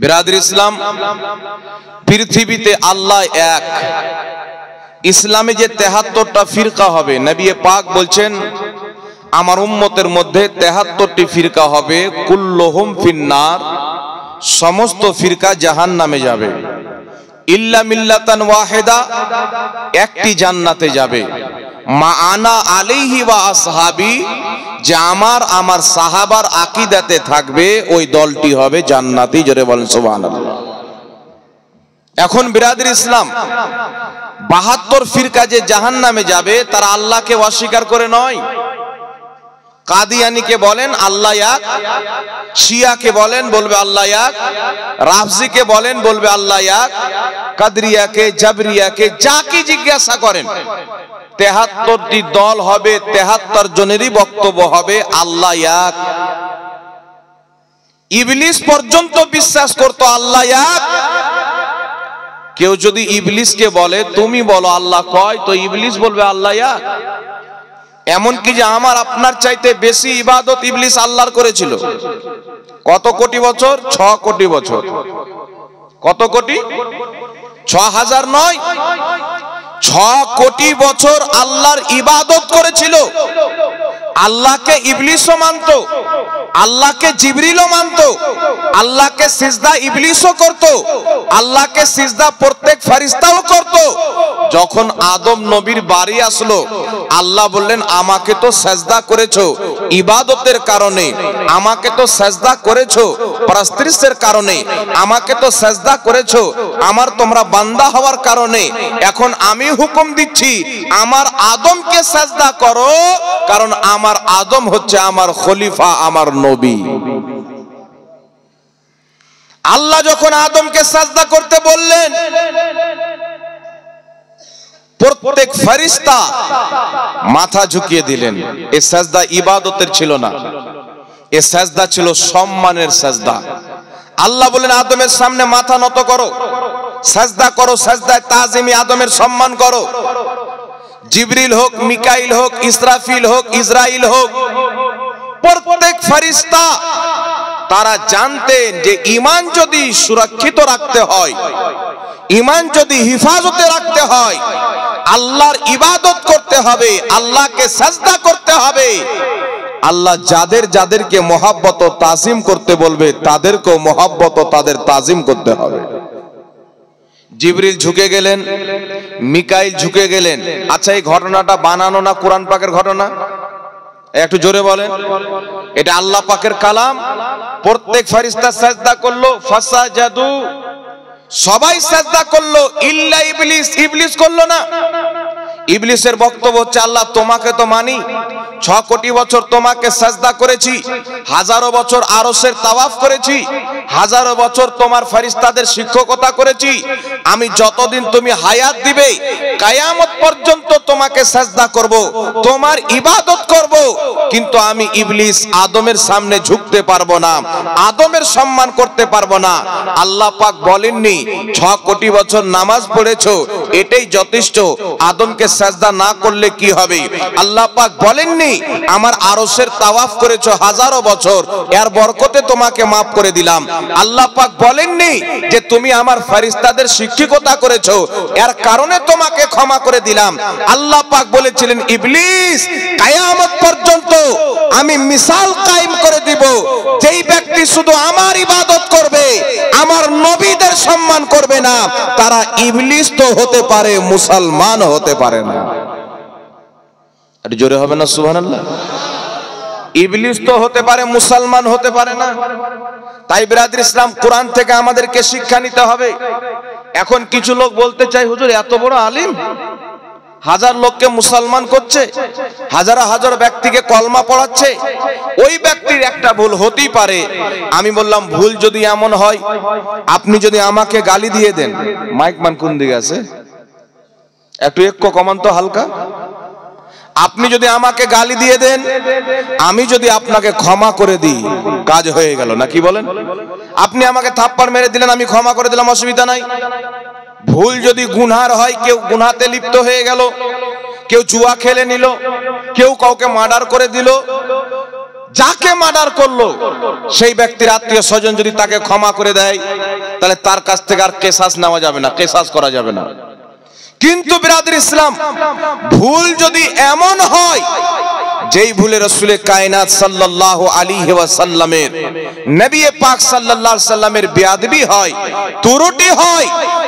বিরাদর ইসলাম, পৃথিবীতে আল্লাহ এক। ইসলামে যে 73টা ফিরকা হবে, নবী পাক বলছেন আমার উম্মতের মধ্যে 73টি ফিরকা হবে, কুল্লুহুম ফিন্নার, সমস্ত ফিরকা জাহান্নামে যাবে, ইল্লা মিল্লাতান ওয়াহিদা, একটি জান্নাতে যাবে, মা আনা আলাইহি ওয়া আসহাবি, যে আমার সাহাবার আকীদাতে থাকবে, ওই দলটি হবে জান্নাতি। জোরে বলেন সুবহানাল্লাহ। এখন বিরাদর ইসলাম, 72 ফিরকা যে জাহান্নামে যাবে তারা আল্লাহকে অস্বীকার করে নয়। কাদিয়ানীকে বলেন আল্লাহ এক, শিয়াকে বলেন বলবে আল্লাহ এক, রাফজিকে বলেন বলবে আল্লাহ এক, কাদরিয়াকে, জাবরিয়াকে, যাকে জিজ্ঞাসা করেন 73টি দল হবে, 73 জনেরই বক্তব্য হবে আল্লাহ এক। ইবলিস পর্যন্ত বিশ্বাস করত আল্লাহ এক। কেউ যদি ইবলিসকে বলে তুমি বলো আল্লাহ কয়, তো ইবলিস বলবে আল্লাহ এক। এমনকি যে আমার আপনার চাইতে বেশি ইবাদত ইবলিস আল্লাহর করেছিল। কত কোটি বছর? 6 কোটি বছর। কত কোটি? 6000 নয়, 6 কোটি বছর আল্লাহর ইবাদত করেছিল। আল্লাহকে ইবলিসও মানত, আল্লাহকে জিবরিলও মানত, আল্লাহকে সিজদা ইবলিসও করত, আল্লাহকে সিজদা প্রত্যেক ফেরেশতাও করত। যখন আদম নবীর বাড়ি আসলো, আল্লাহ বললেন আমাকে তো সিজদা করেছো ইবাদতের কারণে, আমাকে তো সিজদা করেছো প্রস্তিষ্ঠের কারণে, আমাকে তো সিজদা করেছো আমার তোমরা বান্দা হওয়ার কারণে। এখন আমি হুকুম দিচ্ছি আমার আদমকে সিজদা করো, কারণ আমার আদম হচ্ছে আমার খলিফা, আমার নবী। আল্লাহ যখন আদমকে সিজদা করতে বললেন, প্রত্যেক ফেরেশতা মাথা ঝুঁকিয়ে দিলেন। এই সিজদা ইবাদতের ছিল না, এই সিজদা ছিল সম্মানের সিজদা। আল্লাহ বলেন আদমের সামনে মাথা নত করো, সিজদা করো, সিজদায়ে তাজিমি আদমের সম্মান করো। জিবরিল হোক, মিকাইল হোক, ইসরাফিল হোক, ইসরাইল হোক, প্রত্যেক ফেরেশতা তারা জানতেন যে ঈমান যদি সুরক্ষিত রাখতে হয়, ঈমান যদি হিফাজতে রাখতে হয়, আল্লাহর ইবাদত করতে হবে, আল্লাহকে সিজদা করতে হবে। আল্লাহ যাদের যাদেরকে মহব্বত ও তাজিম করতে বলবে তাদেরকেও মহব্বত ও তাদের তাজিম করতে হবে। জিবরিল ঝুঁকে গেলেন, মিকাইল ঝুঁকে গেলেন। আচ্ছা, এই ঘটনাটা বানানো না কোরআন পাকের ঘটনা? একটু জোরে বলেন। এটা আল্লাহ পাকের কালাম। প্রত্যেক ফেরেশতা সিজদা করলো, ফাসাজাদু, সবাই সিজদা করলো, ইল্লা ইবলিস, ইবলিস করলো না। ইবলিসের বক্তব্য হচ্ছে আল্লাহ তোমাকে তো মানি, 6 কোটি বছর তোমাকে সিজদা করেছি, হাজারো বছর আরশের তাওয়াফ করেছি, হাজারো বছর তোমার ফেরেশতাদের শিক্ষকতা করেছি, আমি যতদিন তুমি হায়াত দিবে কিয়ামত পর্যন্ত তোমাকে সিজদা করব, তোমার ইবাদত করব। কিন্তু আমি ইবলিস আদমের সামনে ঝুঁকতে পারবো না, আদমের সম্মান করতে পারবো না। আল্লাহ পাক বলেননি 6 কোটি বছর নামাজ পড়েছো এটাই যথেষ্ট, আদমকে সিজদা না করলে কি হবে। আল্লাহ পাক বলেননি আমার আরশের তাওয়াফ করেছো হাজারো বছর, এর বরকতে তোমাকে maaf করে দিলাম। আল্লাহ পাক বলেননি যে তুমি আমার ফেরেশতাদের শিক্ষকতা করেছো এর কারণে তোমাকে ক্ষমা করে দিলাম। আল্লাহ পাক বলেছিলেন ইবলিস কিয়ামত পর্যন্ত আমি মিসাল কায়েম করে দিব, যেই ব্যক্তি শুধু আমার ইবাদত করবে, আমার নবীদের সম্মান করবে না, তারা ইবলিস তো হতে পারে, মুসলমান হতে পারে না। আর জোরে হবে না সুবহানাল্লাহ? ইবলিস তো হতে পারে, মুসলমান হতে পারে না। তাই বিরাদর ইসলাম, কোরআন থেকে আমাদেরকে শিক্ষা নিতে হবে। এখন কিছু লোক বলতে চাই হুজুর এত বড় আলিম, হাজার লোককে মুসলমান করছে, হাজার হাজার ব্যক্তিকে কলমা পড়াচ্ছে, ওই ব্যক্তির একটা ভুল হতেই পারে। আমি বললাম ভুল যদি এমন হয়, আপনি যদি আমাকে গালি দিয়ে দেন, মাইক মান কোন দিকে আছে, একটু একটু কমান তো হালকা। আপনি যদি আমাকে গালি দিয়ে দেন, আমি যদি আপনাকে ক্ষমা করে দিই, কাজ হয়ে গেল না, কি বলেন? আপনি আমাকে থাপ্পড় মেরে দিলেন, আমি ক্ষমা করে দিলাম, অসুবিধা নাই। ভুল যদি গুনার হয়, কেউ গুনাতে লিপ্ত হয়ে গেল, কেউ জুয়া খেলে নিল, কেউ কাউকে মার্ডার করে দিল, যাকে মার্ডার করলো সেই ব্যক্তির আত্মীয় স্বজন যদি তাকে ক্ষমা করে দেয়, তাহলে তার কাছ থেকে আর কেসাস নেওয়া যাবে না, কেসাস করা যাবে না। কিন্তু বিরাদর ইসলাম, ভুল যদি এমন হয় যেই ভুলে রাসূলে কায়নাত সাল্লাল্লাহু আলাইহি ওয়াসাল্লামের, নবী পাক সাল্লাল্লাহু আলাইহি সাল্লামের বেয়াদবি হয়, ত্রুটি হয়,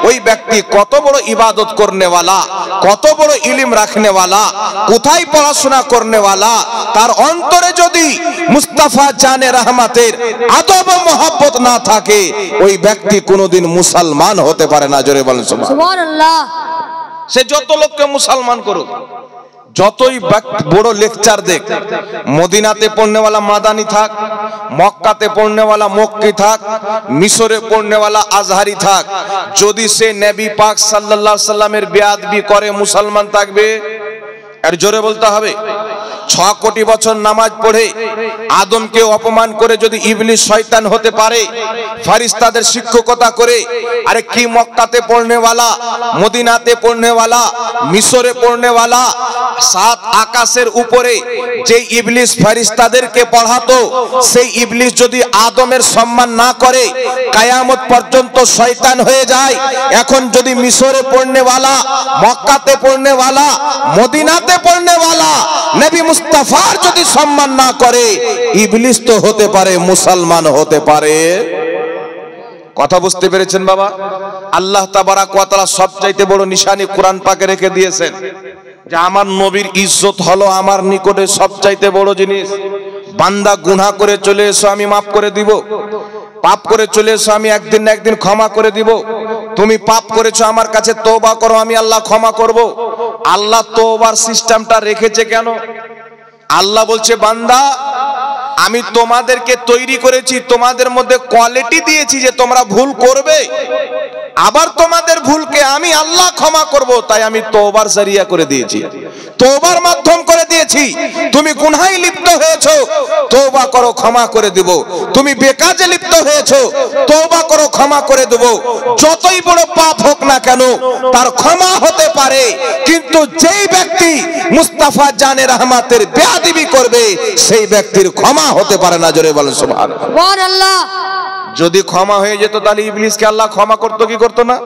ওই ব্যক্তি কত বড় ইবাদত করনে वाला, কত বড় ইলম রাখনে वाला, কোথায় পড়াশোনা করনে वाला, তার অন্তরে যদি মুস্তাফা জানে রহমতের আদব ও মহব্বত না থাকে, ওই ব্যক্তি কোনোদিন মুসলমান হতে পারে না। জোরে বলেন সুবহানাল্লাহ। সে যত লোককে মুসলমান করুক, যতই বড় লেকচার দেখ, মদিনাতে পড়নে वाला মাদানি থাক, মক্কাতে পড়নে वाला মক্কি থাক, মিশরে পড়নে वाला আজহারি থাক, যদি সে নবী পাক সাল্লাল্লাহু আলাইহি সাল্লামের বেয়াদবি করে, মুসলমান থাকবে? আর জোরে বলতে হবে। 6 কোটি বছর নামাজ পড়ে আদমকে অপমান করে যদি ইবলিস শয়তান হতে পারে, ফেরেশতাদের শিক্ষকতা করে, আরে কি মক্কাতে পড়নে वाला, মদিনাতে পড়নে वाला, মিশরে পড়নে वाला, 7 আকাশের উপরে যে ইবলিস ফেরেশতাদেরকে পড়াতো, সেই ইবলিস যদি আদমের সম্মান না করে, কিয়ামত পর্যন্ত শয়তান হয়ে যায়। এখন যদি মিশরে পড়নে वाला, মক্কাতে পড়নে वाला, মদিনাতে পড়নে वाला নবী মুস্তাফার যদি সম্মান না করে, ইবলিস তো হতে পারে, মুসলমান হতে পারে। কথা বুঝতে পেরেছেন বাবা? আল্লাহ তাবারাক ওয়া তাআলা সবচাইতে বড় নিশানি কোরআন পাকে রেখে দিয়েছেন যে আমার নবীর ইজ্জত হলো আমার নিকটে সবচাইতে বড় জিনিস। বান্দা গুনাহ করে চলে এসো, আমি মাফ করে দিব। পাপ করে চলে এসো, আমি একদিন না একদিন ক্ষমা করে দিব। তুমি পাপ করেছো, আমার কাছে তওবা করো, আমি আল্লাহ ক্ষমা করব। আল্লাহ তওবার সিস্টেমটা রেখেছে কেন? আল্লাহ বলছে, বান্দা আমি তোমাদেরকে তৈরি করেছি, তোমাদের মধ্যে কোয়ালিটি দিয়েছি যে তোমরা ভুল করবে, আবার তোমাদের ভুলকে আমি আল্লাহ ক্ষমা করব। তাই আমি তওবার জারিয়া করে দিয়েছি, তওবার মাধ্যম করে দিয়েছি। তুমি গুনাহে লিপ্ত হয়েছো, তওবা করো, ক্ষমা করে দেব। তুমি বেকাজে লিপ্ত হয়েছো, তওবা করো, ক্ষমা করে দেব। যতই বড় পাপ হোক না কেন তার ক্ষমা হতে পারে, কিন্তু যেই ব্যক্তি মুস্তাফা জানে রহমতের বেয়াদবি করবে, সেই ব্যক্তির ক্ষমা হতে পারে না। জোরে বলেন সুবহানাল্লাহ। যদি ক্ষমা হয়ে যেত তাহলে ইবলিসকে আল্লাহ ক্ষমা করতো কি করতো না?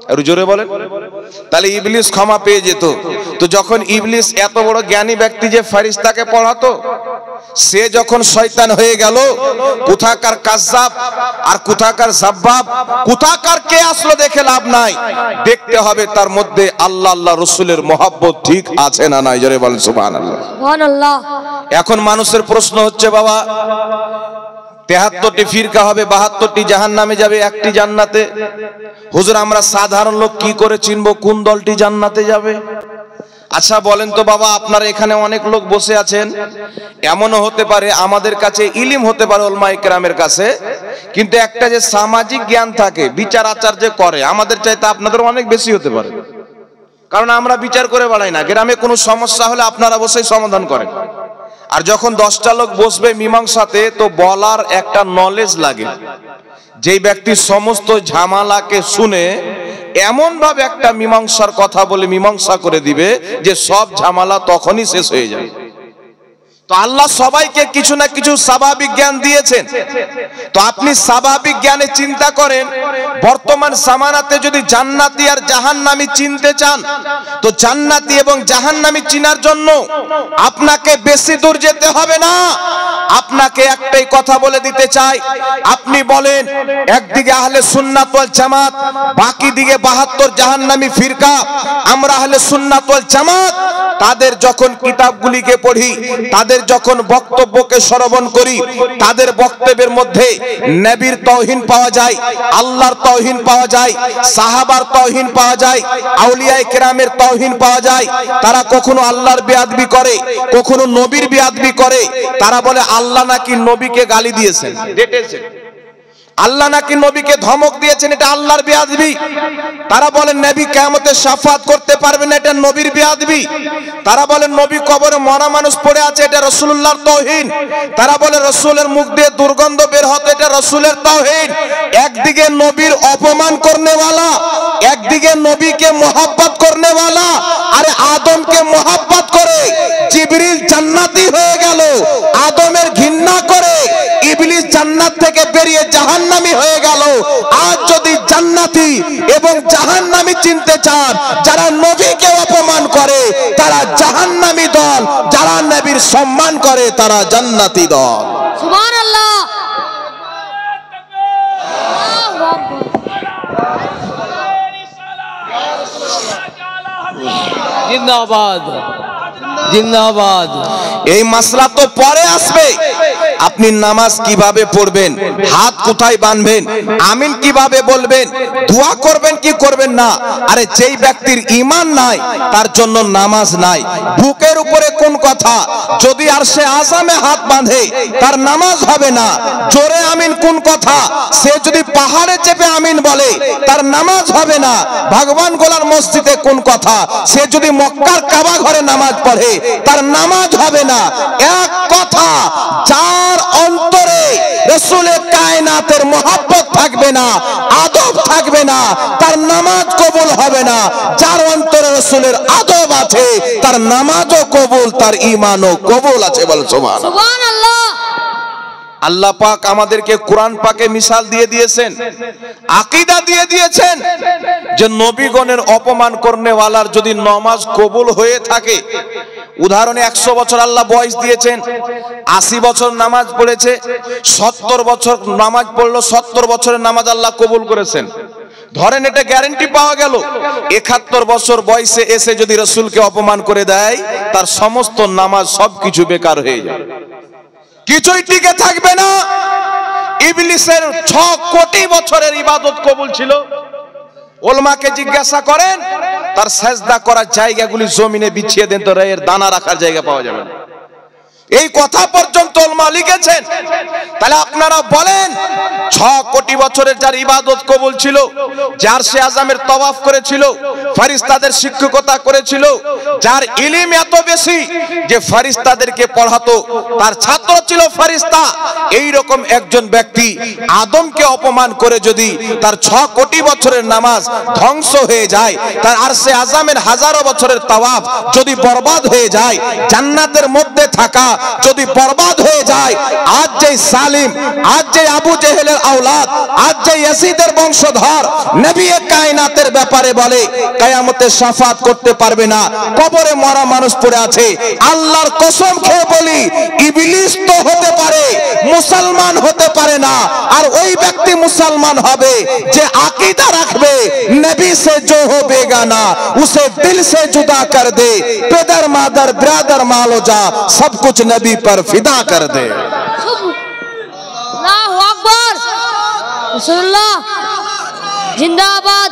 আর জোরে বলেন। তাহলে ইবলিস ক্ষমা পেয়ে যেত। তো যখন ইবলিস এত বড় জ্ঞানী ব্যক্তি যে ফেরেশতাকে পড়াতো, সে যখন শয়তান হয়ে গেল, কোথাকার কাজ্জাব আর কোথাকার জাব্বাব, কোথাকার কে আসলো দেখে লাভ নাই, দেখতে হবে তার মধ্যে আল্লাহ আল্লাহ রাসূলের মহব্বত ঠিক আছে না নাই। জোরে বলেন সুবহানাল্লাহ। সুবহানাল্লাহ। এখন মানুষের প্রশ্ন হচ্ছে, বাবা 73টি ফিরকা হবে, 72টি জাহান্নামে যাবে, একটি জান্নাতে। হুজুর আমরা সাধারণ লোক কি করে চিনবো কোন দলটি জান্নাতে যাবে? আচ্ছা বলেন তো বাবা, আপনারা এখানে অনেক লোক বসে আছেন, এমনও হতে পারে আমাদের কাছে ইলম হতে পারে উলামায়ে কেরামের কাছে, কিন্তু একটা যে সামাজিক জ্ঞান থাকে, বিচার আচার যে করে, আমাদের চাইতে আপনাদের অনেক বেশি হতে পারে। কারণ আমরা বিচার করে বেড়াই না, গ্রামে কোনো সমস্যা হলে আপনারা বসেই সমাধান করেন। আর যখন 10টা লোক বসবে মীমাংসাতে, তো বলার একটা নলেজ লাগে। যেই ব্যক্তি সমস্ত ঝামেলাকে শুনে এমন ভাবে একটা মীমাংসার কথা বলে মীমাংসা করে দিবে যে সব ঝামেলা তখনই শেষ হয়ে যায়। তো আল্লাহ সবাইকে কিছু না কিছু স্বাভাবিক জ্ঞান দিয়েছেন। তো আপনি স্বাভাবিক জ্ঞানে চিন্তা করেন, বর্তমান জামানাতে যদি জান্নাতি আর জাহান্নামী চিনতে চান, তো জান্নাতি এবং জাহান্নামী চিনার জন্য আপনাকে বেশি দূর যেতে হবে না। আপনাকে একটাই কথা বলে দিতে চাই, আপনি বলেন একদিকে আহলে সুন্নাত ওয়াল জামাত, বাকি দিকে 72 জাহান্নামী ফিরকা। আমরা আহলে সুন্নাত ওয়াল জামাত তাদের যখন কিতাবগুলিকে পড়ি, তাদের যখন বক্তব্যকে শ্রবণ করি, তাদের বক্তব্যের মধ্যে নবীর তাওহীন পাওয়া যায়, আল্লাহর তাওহীন পাওয়া যায়, সাহাবার তাওহীন পাওয়া যায়, আউলিয়ায়ে কেরামের তাওহীন পাওয়া যায়। তারা কখনো আল্লাহর বেয়াদবি করে, কখনো নবীর বেয়াদবি করে। তারা বলে আল্লাহ নাকি নবীকে গালি দিয়েছেন, ডেটেছেন, আল্লাহ নাকি নবীকে ধমক দিয়েছেন, এটা আল্লাহর বেয়াদবি। তারা বলেন নবী কিয়ামতে শাফাত করতে পারবে না, এটা নবীর বেয়াদবি। তারা বলেন নবী কবরে মরা মানুষ পড়ে আছে, এটা রাসূলুল্লাহর তাওহীন। তারা বলে রাসূলের মুখ দিয়ে দুর্গন্ধ বের হতো, এটা রাসূলের তাওহীন। একদিকে নবীর অপমান করনে वाला, একদিকে নবীকে মোহাব্বত করনে वाला। আরে আদমকে মোহাব্বত করে জিবরিল জান্নাতি হয়ে গেল, আদমের ঘৃণা জান্নাত থেকে বেরিয়ে জাহান্নামী হয়ে গেল। আজ যদি জান্নাতি এবং জাহান্নামী চিনতে চান, যারা নবীকে অপমান করে তারা জাহান্নামী দল, যারা নবীর সম্মান করে তারা জান্নাতি দল। সুবহানাল্লাহ। জিন্দাবাদ জিন্দাবাদ। এই মাসলা তো পরে আসবে। আপনি নামাজ কিভাবে পড়বেন, হাত কোথায় বাঁধবেন, আমিন কিভাবে বলবেন, দোয়া করবেন কি করবেন না। আরে যেই ব্যক্তির ঈমান নাই তার জন্য নামাজ নাই। বুকের উপরে কোন কথা, যদি আরশে আযামে হাত বাঁধে তার নামাজ হবে না। জোরে আমিন কোন কথা, সে যদি পাহাড়ে চেপে আমিন বলে তার নামাজ হবে না। ভগবান গোলার মসজিদে কোন কথা, সে যদি মক্কার কাবা ঘরে নামাজ পড়ে তার নামাজ হবে না। এক কথা, যার অন্তরে রাসূলে কায়নাতের মহব্বত থাকবে না, আদব থাকবে না, তার নামাজ কবুল হবে না। যার অন্তরে রাসূলের আদব আছে তার নামাজও কবুল, তার ঈমানও কবুল আছে। বল সুবহানাল্লাহ। সুবহানাল্লাহ। আল্লাহ পাক আমাদেরকে কোরআন পাকে মিসাল দিয়ে দিয়েছেন, আকীদা দিয়ে দিয়েছেন যে নবীগণের অপমান করনেওয়ালার যদি নামাজ কবুল হয়ে থাকে, উদাহরণে 100 বছর আল্লাহ বয়স দিয়েছেন, 80 বছর নামাজ পড়েছে, 70 বছর নামাজ পড়লো, 70 বছরের নামাজ আল্লাহ কবুল করেছেন। ধরেন এটা গ্যারান্টি পাওয়া গেল 71 বছর বয়সে এসে যদি রাসূলকে অপমান করে দেয় তার সমস্ত নামাজ সবকিছু বেকার হয়ে যাবে, কিছুই টিকে থাকবে না। ইবলিসের 6 কোটি বছরের ইবাদত কবুল ছিল। উলামাকে জিজ্ঞাসা করেন তার সেজদা করার জায়গাগুলি জমিনে বিছিয়ে দেন তো এর দানা রাখার জায়গা পাওয়া যাবে না। এই কথা পর্যন্ত উলামা লিখেছেন। তাহলে আপনারা বলেন 6 কোটি বছরের যার ইবাদত কবুল ছিল, যার সে আযামের তওয়াফ করেছিল, ফেরেশতাদের শিক্ষকতা করেছিল, যার ইলম এত বেশি যে ফেরেশতাদেরকে পড়াতো, তার ছাত্র ছিল ফেরেশতা, এই রকম একজন ব্যক্তি আদমকে অপমান করে যদি তার 6 কোটি বছরের নামাজ ধ্বংস হয়ে যায়, তার আরশে আযামের হাজারো বছরের তওয়াফ যদি বরবাদ হয়ে যায়, জান্নাতের মধ্যে থাকা যদি বরবাদ হয়ে যায়, আজ যে সালিম, আজ যে আবু জেহেলের আওলাদ, আজ যে ইয়াসিদের বংশধর নবী কায়নাতের ব্যাপারে বলে কিয়ামতে শাফাত করতে পারবে না, কবরে মরা মানুষ পড়ে আছে, আল্লাহর কসম খেয়ে বলি ইবলিস তো হতে পারে, মুসলমান হতে পারে না। আর ওই ব্যক্তি মুসলমান হবে যে আকীদা রাখবে নবী से जो हो बेगाना उसे दिल से जुदा कर दे, पेदर मादर ब्रादर मालो जा सब कुछ नबी पर फिदा कर दे। अल्लाहु अकबर। रसूलुल्लाह जिंदाबाद।